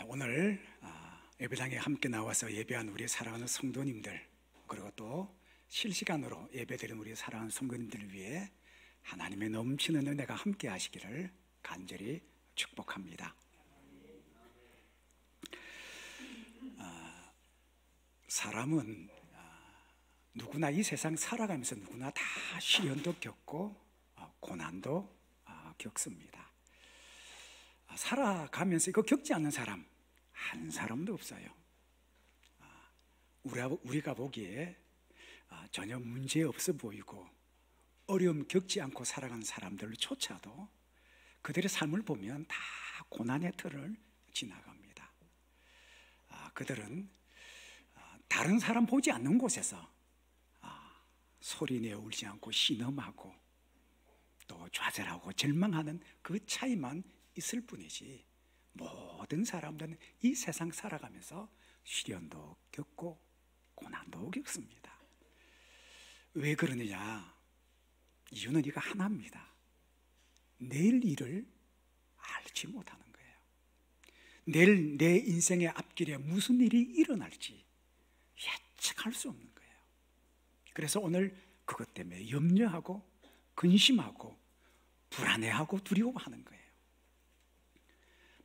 오늘 예배당에 함께 나와서 예배한 우리 사랑하는 성도님들, 그리고 또 실시간으로 예배드리는 우리 사랑하는 성도님들을 위해 하나님의 넘치는 은혜가 함께 하시기를 간절히 축복합니다. 사람은 누구나 이 세상 살아가면서 누구나 다 시련도 겪고 고난도 겪습니다. 살아가면서 이거 겪지 않는 사람 한 사람도 없어요. 우리가 보기에 전혀 문제 없어 보이고 어려움 겪지 않고 살아가는 사람들조차도 그들의 삶을 보면 다 고난의 틀을 지나갑니다. 그들은 다른 사람 보지 않는 곳에서 소리내어 울지 않고 신음하고 또 좌절하고 절망하는 그 차이만 있을 뿐이지, 모든 사람들은 이 세상 살아가면서 시련도 겪고 고난도 겪습니다. 왜 그러느냐? 이유는 이거 하나입니다. 내일 일을 알지 못하는 거예요. 내일 내 인생의 앞길에 무슨 일이 일어날지 예측할 수 없는 거예요. 그래서 오늘 그것 때문에 염려하고 근심하고 불안해하고 두려워하는 거예요.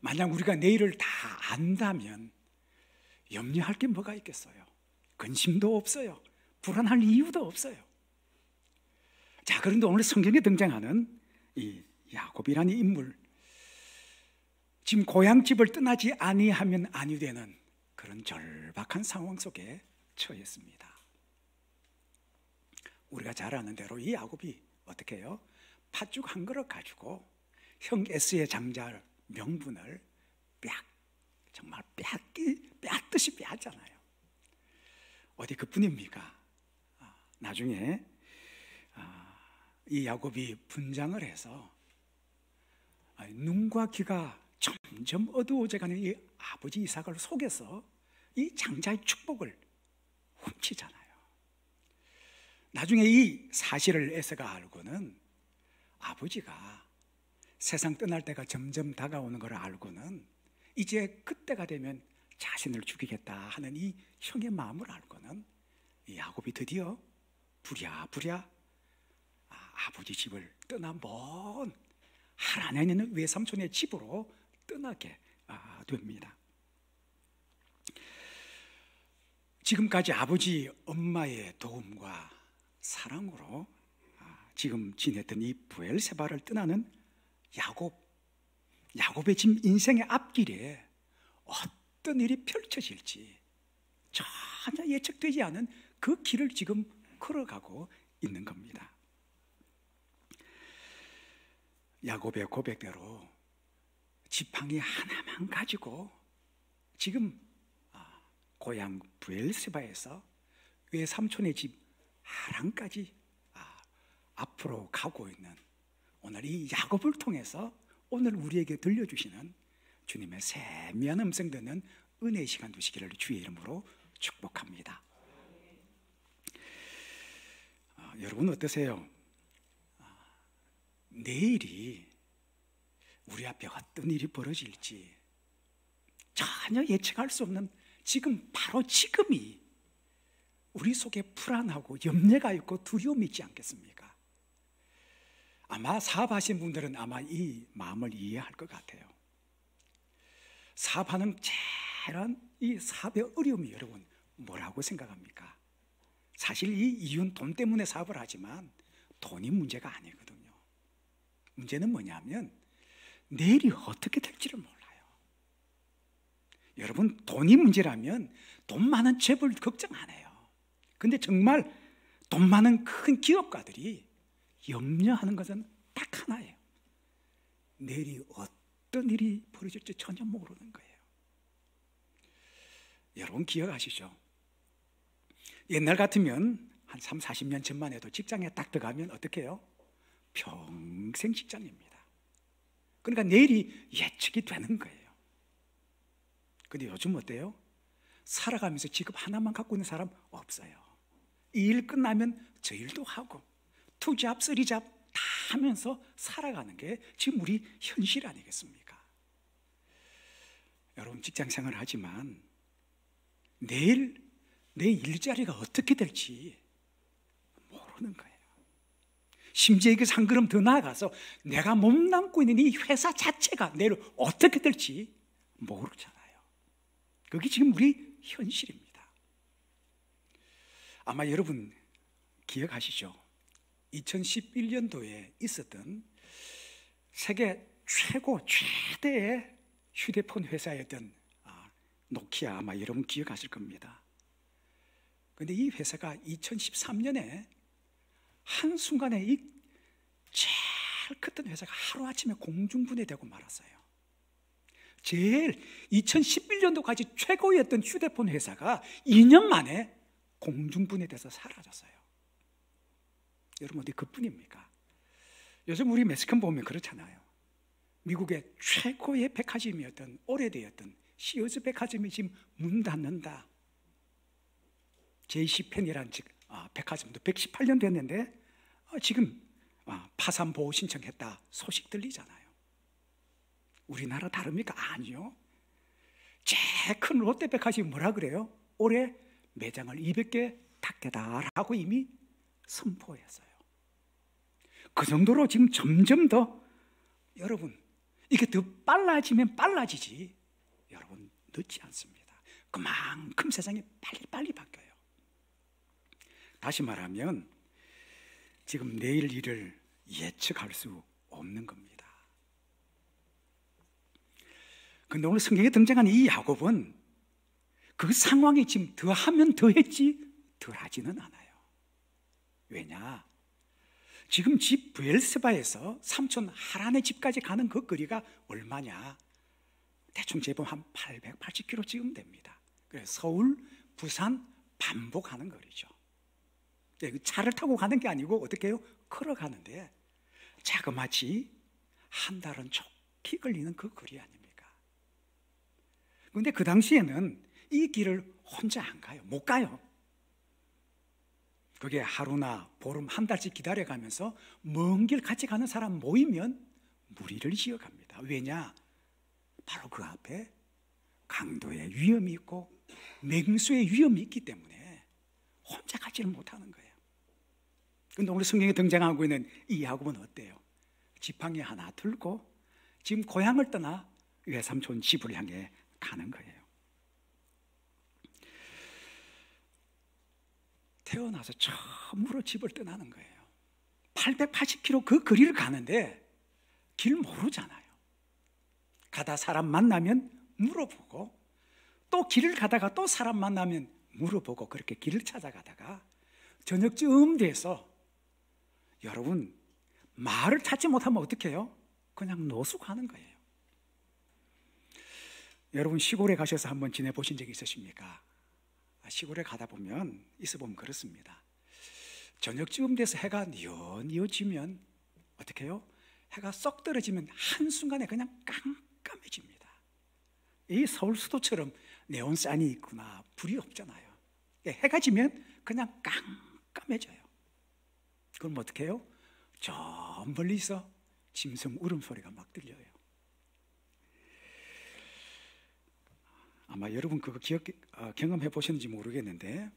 만약 우리가 내일을 다 안다면 염려할 게 뭐가 있겠어요? 근심도 없어요. 불안할 이유도 없어요. 자, 그런데 오늘 성경에 등장하는 이 야곱이라는 인물, 지금 고향집을 떠나지 아니하면 아니 되는 그런 절박한 상황 속에 처했습니다. 우리가 잘 아는 대로 이 야곱이 어떻게 해요? 팥죽 한 그릇 가지고 형 에스의 장자 명분을 정말 빼앗듯이 빼앗잖아요. 어디 그뿐입니까? 나중에 이 야곱이 분장을 해서 눈과 귀가 점점 어두워져가는 이 아버지 이삭을 속여서 이 장자의 축복을 훔치잖아요. 나중에 이 사실을 에서가 알고는 아버지가 세상 떠날 때가 점점 다가오는 걸 알고는 이제 그때가 되면 자신을 죽이겠다 하는 이 형의 마음을 알고는 이 야곱이 드디어 부랴부랴 아버지 집을 떠나 먼 하란에 있는 외삼촌의 집으로 떠나게 됩니다. 지금까지 아버지 엄마의 도움과 사랑으로 지금 지냈던 이 브엘세바를 떠나는 야곱의 지금 인생의 앞길에 어떤 일이 펼쳐질지 전혀 예측되지 않은 그 길을 지금 걸어가고 있는 겁니다. 야곱의 고백대로 지팡이 하나만 가지고 지금 고향 브엘세바에서 외삼촌의 집 하란까지 앞으로 가고 있는 오늘 이 야곱을 통해서 오늘 우리에게 들려주시는 주님의 세미한 음성 듣는 은혜의 시간 되시기를 주의 이름으로 축복합니다. 여러분 어떠세요? 내일이 우리 앞에 어떤 일이 벌어질지 전혀 예측할 수 없는 바로 지금이 우리 속에 불안하고 염려가 있고 두려움이 있지 않겠습니까? 아마 사업하신 분들은 아마 이 마음을 이해할 것 같아요. 사업하는 제일 이 사업의 어려움이 여러분 뭐라고 생각합니까? 사실 이 이유는 돈 때문에 사업을 하지만 돈이 문제가 아니거든요. 문제는 뭐냐면 내일이 어떻게 될지를 몰라요. 여러분 돈이 문제라면 돈 많은 재벌 걱정 안 해요. 근데 정말 돈 많은 큰 기업가들이 염려하는 것은 딱 하나예요. 내일이 어떤 일이 벌어질지 전혀 모르는 거예요. 여러분 기억하시죠? 옛날 같으면 한 3, 40년 전만 해도 직장에 딱 들어가면 어떻게 해요? 평생 직장입니다. 그러니까 내일이 예측이 되는 거예요. 근데 요즘 어때요? 살아가면서 직업 하나만 갖고 있는 사람 없어요. 이 일 끝나면 저 일도 하고 투잡, 쓰리잡 다 하면서 살아가는 게 지금 우리 현실 아니겠습니까? 여러분 직장 생활을 하지만 내일 내 일자리가 어떻게 될지 모르는 거예요. 심지어 이게 한 걸음 더 나아가서 내가 몸담고 있는 이 회사 자체가 내일 어떻게 될지 모르잖아요. 그게 지금 우리 현실입니다. 아마 여러분 기억하시죠? 2011년도에 있었던 세계 최대의 휴대폰 회사였던 노키아, 아마 여러분 기억하실 겁니다. 그런데 이 회사가 2013년에 한순간에 이 제일 컸던 회사가 하루아침에 공중분해되고 말았어요. 제일 2011년도까지 최고였던 휴대폰 회사가 2년 만에 공중분해돼서 사라졌어요. 여러분 어디 그뿐입니까? 요즘 우리 매스컴 보면 그렇잖아요. 미국의 최고의 백화점이었던 오래되었던 시어즈 백화점이 지금 문 닫는다. JC펜이라는 백화점도 118년 됐는데 지금 파산 보호 신청했다 소식 들리잖아요. 우리나라 다릅니까? 아니요. 제일 큰 롯데백화점이 뭐라 그래요? 올해 매장을 200개 닫겠다라고 이미 선포했어요. 그 정도로 지금 점점 더 여러분 이게 더 빨라지면 빨라지지 여러분 늦지 않습니다. 그만큼 세상이 빨리빨리 바뀌어요. 다시 말하면 지금 내일 일을 예측할 수 없는 겁니다. 그런데 오늘 성경에 등장하는 이 야곱은 그 상황이 지금 더하면 더했지 덜하지는 않아요. 왜냐? 지금 집 브엘세바에서 삼촌 하란의 집까지 가는 그 거리가 얼마냐? 대충 재보면 한 880km 지금 됩니다. 그래서 서울, 부산 반복하는 거리죠. 차를 타고 가는 게 아니고 어떻게 해요? 걸어가는데 자그마치 한 달은 좋게 걸리는 그 거리 아닙니까? 그런데 그 당시에는 이 길을 혼자 안 가요. 못 가요. 그게 하루나 보름 한 달씩 기다려가면서 먼 길 같이 가는 사람 모이면 무리를 지어갑니다. 왜냐? 바로 그 앞에 강도의 위험이 있고 맹수의 위험이 있기 때문에 혼자 가지를 못하는 거예요. 그런데 오늘 성경에 등장하고 있는 이 야곱은 어때요? 지팡이 하나 들고 지금 고향을 떠나 외삼촌 집을 향해 가는 거예요. 태어나서 처음으로 집을 떠나는 거예요. 880km 그 거리를 가는데 길 모르잖아요. 가다 사람 만나면 물어보고 또 길을 가다가 또 사람 만나면 물어보고 그렇게 길을 찾아가다가 저녁쯤 돼서 여러분 말을 찾지 못하면 어떻게 해요? 그냥 노숙하는 거예요. 여러분 시골에 가셔서 한번 지내보신 적이 있으십니까? 시골에 가다 보면 있어보면 그렇습니다. 저녁쯤 돼서 해가 뉘어지면 어떻게 해요? 해가 쏙 떨어지면 한순간에 그냥 깜깜해집니다. 이 서울 수도처럼 네온산이 있구나 불이 없잖아요. 해가 지면 그냥 깜깜해져요. 그럼 어떻게 해요? 저 멀리서 짐승 울음소리가 막 들려요. 아마 여러분 그거 경험해 보셨는지 모르겠는데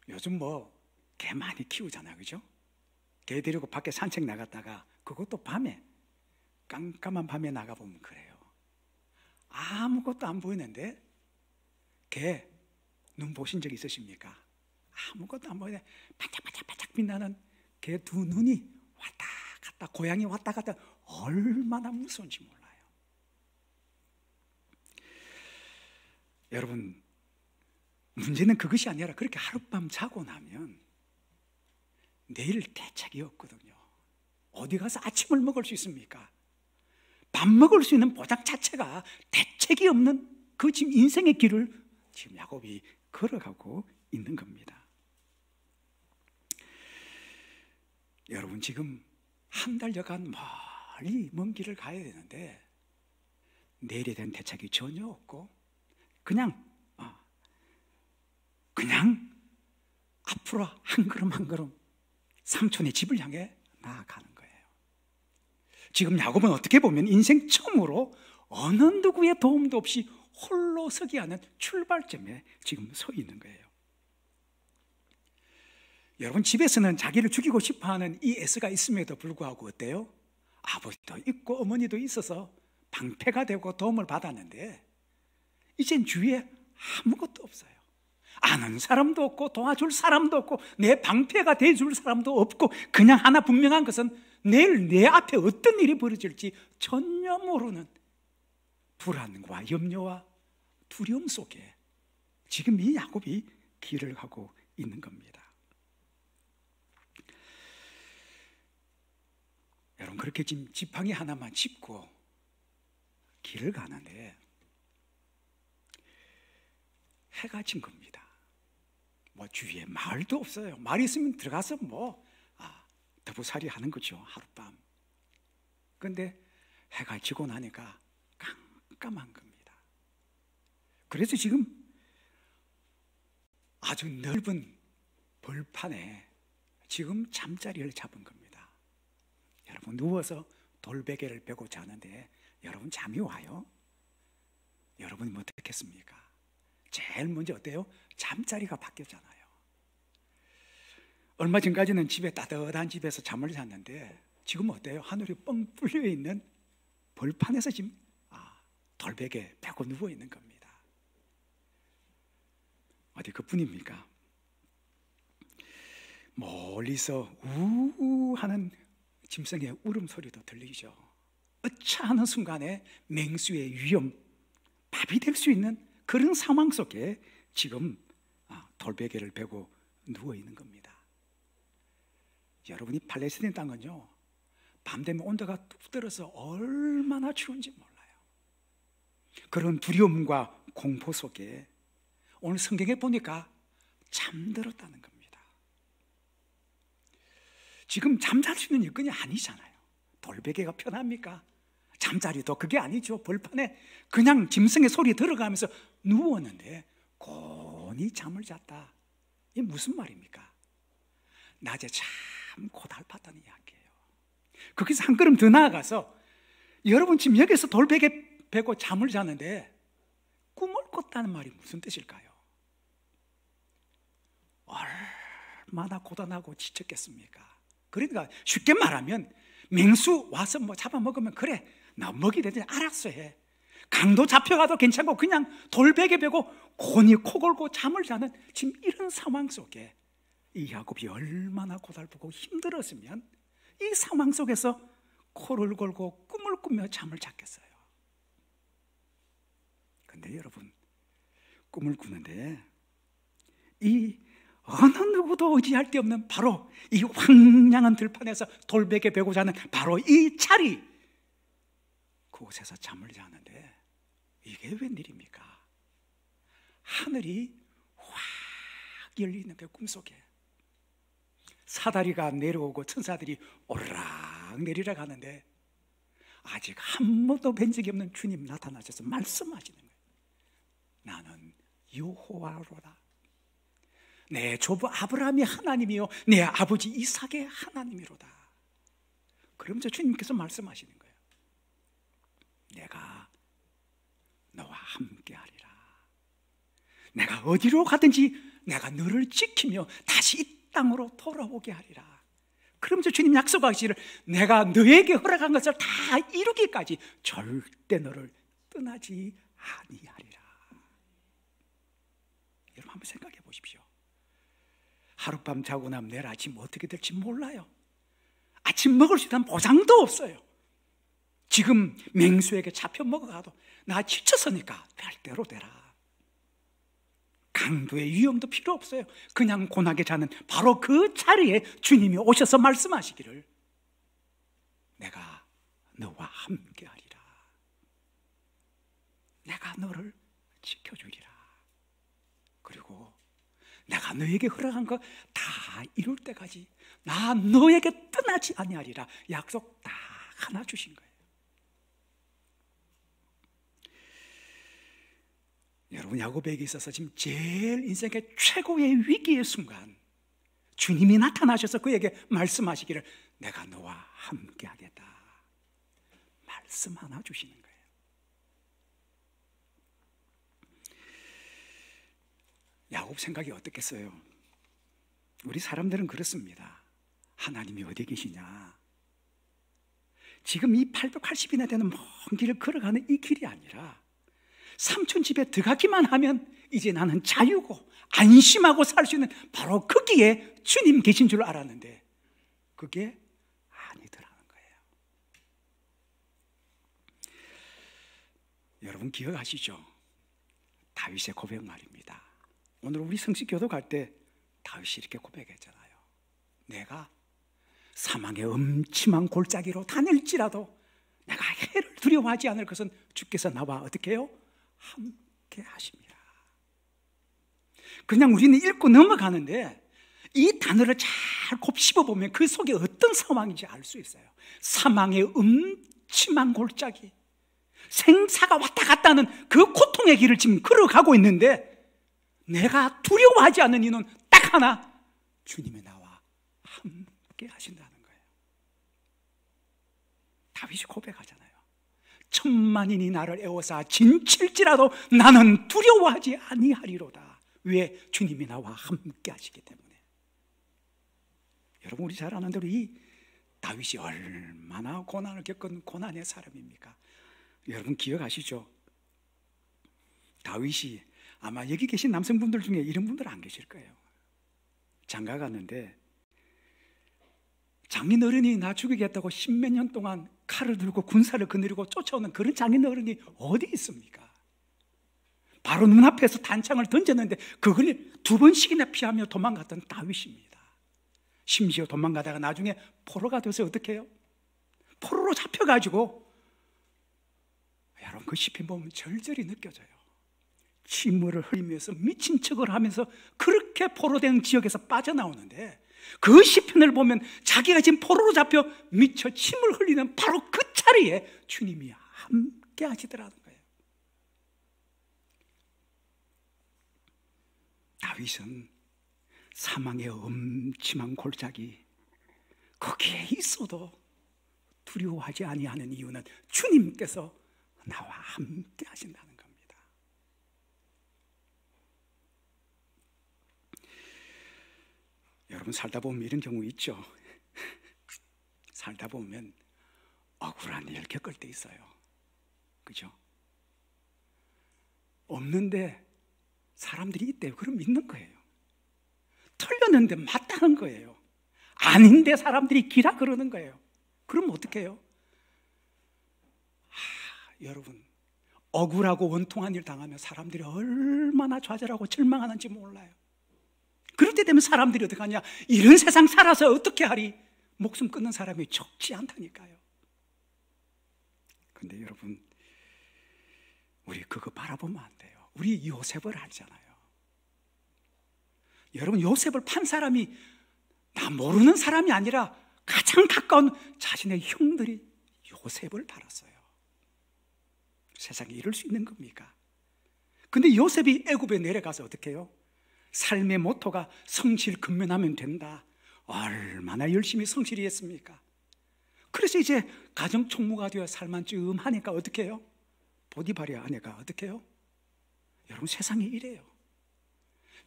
요즘 개 많이 키우잖아요. 그죠? 개 데리고 밖에 산책 나갔다가 그것도 밤에 깜깜한 밤에 나가보면 그래요. 아무것도 안 보이는데 개 눈 보신 적 있으십니까? 아무것도 안 보이는데 반짝반짝 빛나는 개 두 눈이 왔다 갔다 고양이 왔다 갔다 얼마나 무서운지 몰라요. 여러분 문제는 그것이 아니라 그렇게 하룻밤 자고 나면 내일 대책이 없거든요. 어디 가서 아침을 먹을 수 있습니까? 밥 먹을 수 있는 보장 자체가 대책이 없는 그 지금 인생의 길을 지금 야곱이 걸어가고 있는 겁니다. 여러분 지금 한 달여간 멀리 먼 길을 가야 되는데 내일에 대한 대책이 전혀 없고 그냥 앞으로 한 걸음 한 걸음 삼촌의 집을 향해 나아가는 거예요. 지금 야곱은 어떻게 보면 인생 처음으로 어느 누구의 도움도 없이 홀로 서기 하는 출발점에 지금 서 있는 거예요. 여러분, 집에서는 자기를 죽이고 싶어하는 이 에서가 있음에도 불구하고 어때요? 아버지도 있고 어머니도 있어서 방패가 되고 도움을 받았는데 이젠 주위에 아무것도 없어요. 아는 사람도 없고 도와줄 사람도 없고 내 방패가 돼줄 사람도 없고, 그냥 하나 분명한 것은 내일 내 앞에 어떤 일이 벌어질지 전혀 모르는 불안과 염려와 두려움 속에 지금 이 야곱이 길을 가고 있는 겁니다. 여러분, 그렇게 지금 지팡이 하나만 짚고 길을 가는데 해가 진 겁니다. 뭐 주위에 마을도 없어요. 마을이 있으면 들어가서 더부살이 하는 거죠, 하룻밤. 그런데 해가 지고 나니까 깜깜한 겁니다. 그래서 지금 아주 넓은 벌판에 지금 잠자리를 잡은 겁니다. 여러분, 누워서 돌베개를 베고 자는데 여러분 잠이 와요? 여러분이 뭐 어떻겠습니까? 제일 먼저 어때요? 잠자리가 바뀌었잖아요. 얼마 전까지는 집에 따뜻한 집에서 잠을 잤는데 지금 어때요? 하늘이 뻥 뚫려 있는 벌판에서 지금 돌베개 베고 누워 있는 겁니다. 어디 그뿐입니까? 멀리서 우우 하는 짐승의 울음소리도 들리죠. 어찌하는 순간에 맹수의 위험, 밥이 될 수 있는 그런 상황 속에 지금 돌베개를 베고 누워 있는 겁니다. 여러분이 팔레스타인 땅은요, 밤 되면 온도가 뚝 떨어서 얼마나 추운지 몰라요. 그런 두려움과 공포 속에 오늘 성경에 보니까 잠들었다는 겁니다. 지금 잠잘 수 있는 여건이 아니잖아요. 돌베개가 편합니까? 잠자리도 그게 아니죠. 벌판에 그냥 짐승의 소리 들어가면서 누웠는데 곤히 잠을 잤다. 이게 무슨 말입니까? 낮에 참 고달팠다는 이야기예요. 거기서 한 걸음 더 나아가서 여러분 지금 여기서 돌베개 베고 잠을 자는데 꿈을 꿨다는 말이 무슨 뜻일까요? 얼마나 고단하고 지쳤겠습니까? 그러니까 쉽게 말하면 맹수 와서 뭐 잡아먹으면 그래, 나 먹이 되더니 알았어 해. 강도 잡혀가도 괜찮고 그냥 돌베개 베고 곤히 코 골고 잠을 자는 지금 이런 상황 속에 이 야곱이 얼마나 고달프고 힘들었으면 이 상황 속에서 코를 골고 꿈을 꾸며 잠을 잤겠어요. 근데 여러분, 꿈을 꾸는데 이 어느 누구도 의지할 데 없는 바로 이 황량한 들판에서 돌베개 베고 자는 바로 이 자리, 그곳에서 잠을 자는데 이게 웬일입니까? 하늘이 확 열리는 그 꿈속에 사다리가 내려오고 천사들이 오르락 내리락 하는데 아직 한 번도 뵌 적이 없는 주님 나타나셔서 말씀하시는 거예요. 나는 여호와로다. 내 조부 아브라함의 하나님이요 내 아버지 이삭의 하나님이로다. 그러면서 주님께서 말씀하시는 거예요. 내가 너와 함께하리라. 내가 어디로 가든지 내가 너를 지키며 다시 이 땅으로 돌아오게 하리라. 그러면서 주님 약속하시기를 내가 너에게 허락한 것을 다 이루기까지 절대 너를 떠나지 아니하리라. 여러분 한번 생각해 보십시오. 하룻밤 자고 나면 내일 아침 어떻게 될지 몰라요. 아침 먹을 수 있다는 보장도 없어요. 지금 맹수에게 잡혀 먹어가도 나 지쳤으니까 될 대로 되라. 강도의 위험도 필요 없어요. 그냥 고나게 자는 바로 그 자리에 주님이 오셔서 말씀하시기를 내가 너와 함께하리라. 내가 너를 지켜주리라. 그리고 내가 너에게 허락한 거 다 이룰 때까지 나 너에게 떠나지 아니하리라. 약속 다 하나 주신 거예요. 여러분, 야곱에게 있어서 지금 제일 인생의 최고의 위기의 순간 주님이 나타나셔서 그에게 말씀하시기를 내가 너와 함께 하겠다. 말씀 하나 주시는 거예요. 야곱 생각이 어떻겠어요? 우리 사람들은 그렇습니다. 하나님이 어디 계시냐? 지금 이 880이나 되는 먼 길을 걸어가는 이 길이 아니라 삼촌 집에 들어가기만 하면 이제 나는 자유고 안심하고 살 수 있는 바로 거기에 주님 계신 줄 알았는데 그게 아니더라는 거예요. 여러분 기억하시죠? 다윗의 고백 말입니다. 오늘 우리 성식교도 갈 때 다윗이 이렇게 고백했잖아요. 내가 사망의 음침한 골짜기로 다닐지라도 내가 해를 두려워하지 않을 것은 주께서 나와 어떻게 해요? 함께 하십니다. 그냥 우리는 읽고 넘어가는데 이 단어를 잘 곱씹어보면 그 속에 어떤 상황인지 알 수 있어요. 사망의 음침한 골짜기, 생사가 왔다 갔다 하는 그 고통의 길을 지금 걸어가고 있는데 내가 두려워하지 않는 이유는 딱 하나, 주님이 나와 함께 하신다는 거예요. 다윗이 고백하잖아요. 천만인이 나를 에워싸 진칠지라도 나는 두려워하지 아니하리로다. 왜? 주님이 나와 함께 하시기 때문에. 여러분 우리 잘 아는 대로 이 다윗이 얼마나 고난을 겪은 고난의 사람입니까? 여러분 기억하시죠? 다윗이 아마 여기 계신 남성분들 중에 이런 분들 안 계실 거예요. 장가 갔는데 장인어른이 나 죽이겠다고 십몇 년 동안 칼을 들고 군사를 거느리고 쫓아오는 그런 장인어른이 어디 있습니까? 바로 눈앞에서 단창을 던졌는데 그걸 2번씩이나 피하며 도망갔던 다윗입니다. 심지어 도망가다가 나중에 포로가 돼서 어떻게 해요? 포로로 잡혀가지고 여러분 그 시편 보면 절절히 느껴져요. 침물을 흘리면서 미친 척을 하면서 그렇게 포로된 지역에서 빠져나오는데 그 시편을 보면 자기가 지금 포로로 잡혀 미쳐 침을 흘리는 바로 그 자리에 주님이 함께 하시더라는 거예요. 다윗은 사망의 음침한 골짜기 거기에 있어도 두려워하지 아니하는 이유는 주님께서 나와 함께 하신다는 겁니다. 여러분 살다 보면 이런 경우 있죠. 살다 보면 억울한 일 겪을 때 있어요. 그죠? 없는데 사람들이 있대요. 그럼 믿는 거예요. 틀렸는데 맞다는 거예요. 아닌데 사람들이 기라 그러는 거예요. 그럼 어떻게 해요? 여러분 억울하고 원통한 일 당하면 사람들이 얼마나 좌절하고 절망하는지 몰라요. 그럴 때 되면 사람들이 어떻게 하냐? 이런 세상 살아서 어떻게 하리? 목숨 끊는 사람이 적지 않다니까요. 근데 여러분 우리 그거 바라보면 안 돼요. 우리 요셉을 알잖아요. 여러분 요셉을 판 사람이 나 모르는 사람이 아니라 가장 가까운 자신의 형들이 요셉을 팔았어요. 세상에 이럴 수 있는 겁니까? 근데 요셉이 애굽에 내려가서 어떻게 해요? 삶의 모토가 성실 근면하면 된다. 얼마나 열심히 성실히 했습니까? 그래서 이제 가정 총무가 되어 살만쯤하니까 어떻게 해요? 보디발의 아내가 어떻게 해요? 여러분 세상이 이래요.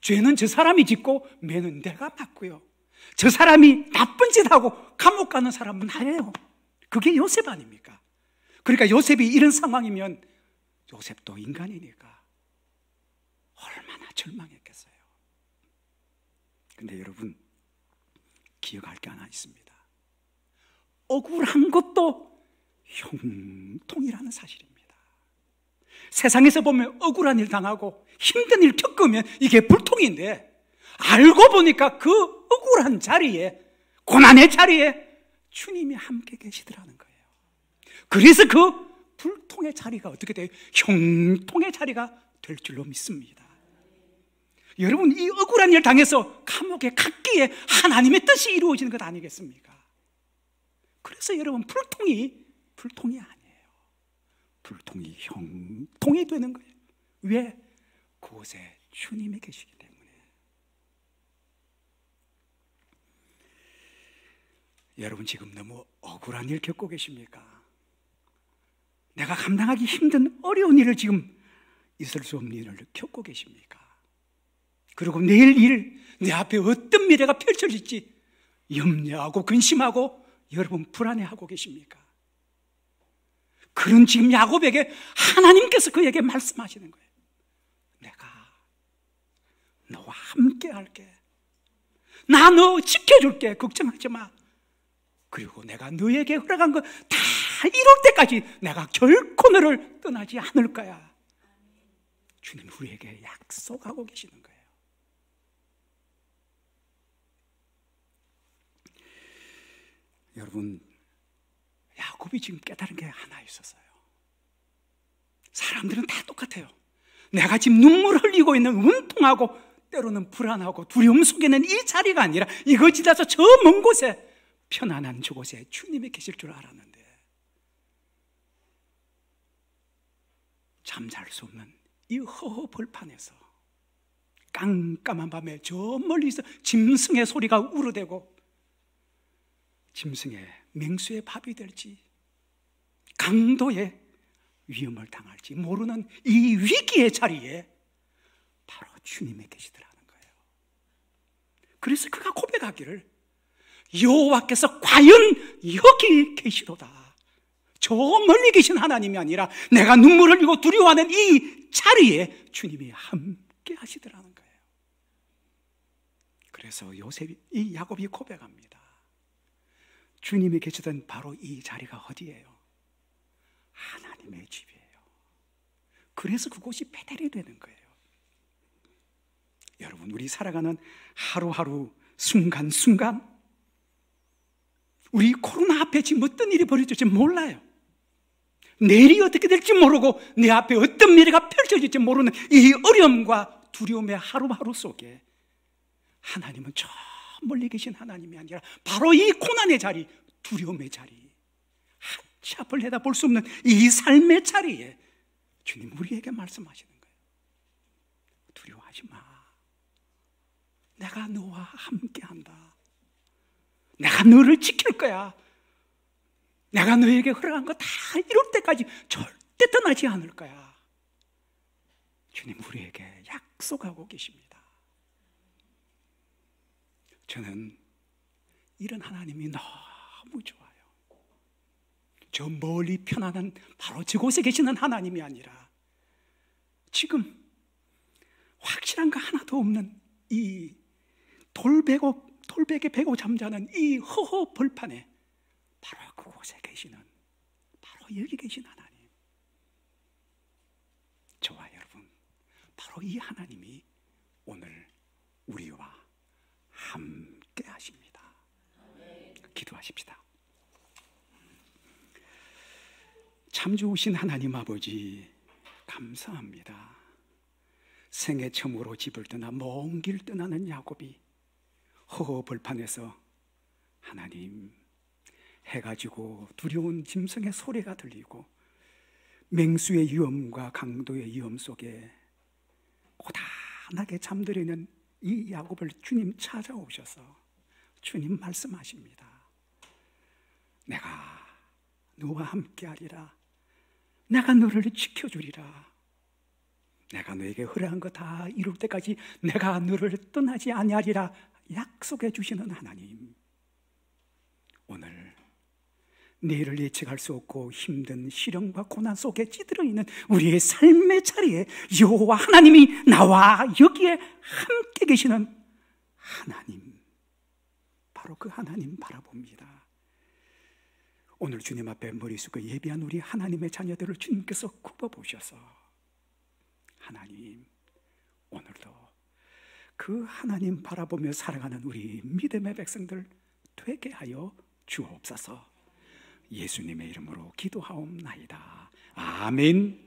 죄는 저 사람이 짓고 매는 내가 맞고요. 저 사람이 나쁜 짓 하고 감옥 가는 사람은 나예요. 그게 요셉 아닙니까? 그러니까 요셉이 이런 상황이면 요셉도 인간이니까 얼마나 절망했겠어요. 근데 여러분 기억할 게 하나 있습니다. 억울한 것도 형통이라는 사실입니다. 세상에서 보면 억울한 일 당하고 힘든 일 겪으면 이게 불통인데 알고 보니까 그 억울한 자리에, 고난의 자리에 주님이 함께 계시더라는 거예요. 그래서 그 불통의 자리가 어떻게 돼요? 형통의 자리가 될 줄로 믿습니다. 여러분 이 억울한 일 당해서 감옥에 갔기에 하나님의 뜻이 이루어지는 것 아니겠습니까? 그래서 여러분 불통이 아니에요. 불통이 형통이 되는 거예요. 왜? 그곳에 주님이 계시기 때문에. 여러분 지금 너무 억울한 일 겪고 계십니까? 내가 감당하기 힘든 어려운 일을 지금 있을 수 없는 일을 겪고 계십니까? 그리고 내일 일, 내 앞에 어떤 미래가 펼쳐질지 염려하고 근심하고 여러분 불안해하고 계십니까? 그런 지금 야곱에게 하나님께서 그에게 말씀하시는 거예요. 내가 너와 함께 할게. 나 너 지켜줄게. 걱정하지 마. 그리고 내가 너에게 허락한 거 다 이룰 때까지 내가 결코 너를 떠나지 않을 거야. 주님 우리에게 약속하고 계시는 거예요. 여러분, 야곱이 지금 깨달은 게 하나 있었어요. 사람들은 다 똑같아요. 내가 지금 눈물 흘리고 있는 운통하고 때로는 불안하고 두려움 속에는 이 자리가 아니라 이거 지나서 저 먼 곳에 편안한 저곳에 주님이 계실 줄 알았는데 잠잘 수 없는 이 허허벌판에서 깜깜한 밤에 저 멀리서 짐승의 소리가 우르대고 짐승의 맹수의 밥이 될지 강도의 위험을 당할지 모르는 이 위기의 자리에 바로 주님이 계시더라는 거예요. 그래서 그가 고백하기를 여호와께서 과연 여기 계시도다. 저 멀리 계신 하나님이 아니라 내가 눈물을 흘리고 두려워하는 이 자리에 주님이 함께 하시더라는 거예요. 그래서 이 야곱이 고백합니다. 주님이 계시던 바로 이 자리가 어디예요? 하나님의 집이에요. 그래서 그곳이 베델이 되는 거예요. 여러분, 우리 살아가는 하루하루 순간순간 우리 코로나 앞에 지금 어떤 일이 벌어질지 몰라요. 내일이 어떻게 될지 모르고 내 앞에 어떤 미래가 펼쳐질지 모르는 이 어려움과 두려움의 하루하루 속에 하나님은 저 멀리 계신 하나님이 아니라 바로 이 고난의 자리, 두려움의 자리, 한치 앞을 내다볼 수 없는 이 삶의 자리에 주님 우리에게 말씀하시는 거예요. 두려워하지 마. 내가 너와 함께한다. 내가 너를 지킬 거야. 내가 너에게 허락한 거 다 이룰 때까지 절대 떠나지 않을 거야. 주님 우리에게 약속하고 계십니다. 저는 이런 하나님이 너무 좋아요. 저 멀리 편안한 바로 저곳에 계시는 하나님이 아니라 지금 확실한 거 하나도 없는 이 돌베개 베고 잠자는 이 허허 벌판에 바로 그곳에 계시는 바로 여기 계신 하나님, 저와 여러분 바로 이 하나님이 오늘 우리와 함께 하십니다. 기도하십시다. 참 좋으신 하나님 아버지 감사합니다. 생애 처음으로 집을 떠나 먼 길 떠나는 야곱이 허허벌판에서 하나님 해가 지고 두려운 짐승의 소리가 들리고 맹수의 위험과 강도의 위험 속에 고단하게 잠들이는 이 야곱을 주님 찾아오셔서 주님 말씀하십니다. 내가 너와 함께하리라. 내가 너를 지켜주리라. 내가 너에게 허락한 거 다 이룰 때까지 내가 너를 떠나지 아니하리라 약속해 주시는 하나님, 오늘 내일을 예측할 수 없고 힘든 시련과 고난 속에 찌들어 있는 우리의 삶의 자리에 여호와 하나님이 나와 여기에 함께 계시는 하나님, 바로 그 하나님 바라봅니다. 오늘 주님 앞에 머리 숙여 예비한 우리 하나님의 자녀들을 주님께서 굽어보셔서 하나님, 오늘도 그 하나님 바라보며 살아가는 우리 믿음의 백성들 되게 하여 주옵소서. 예수님의 이름으로 기도하옵나이다. 아멘.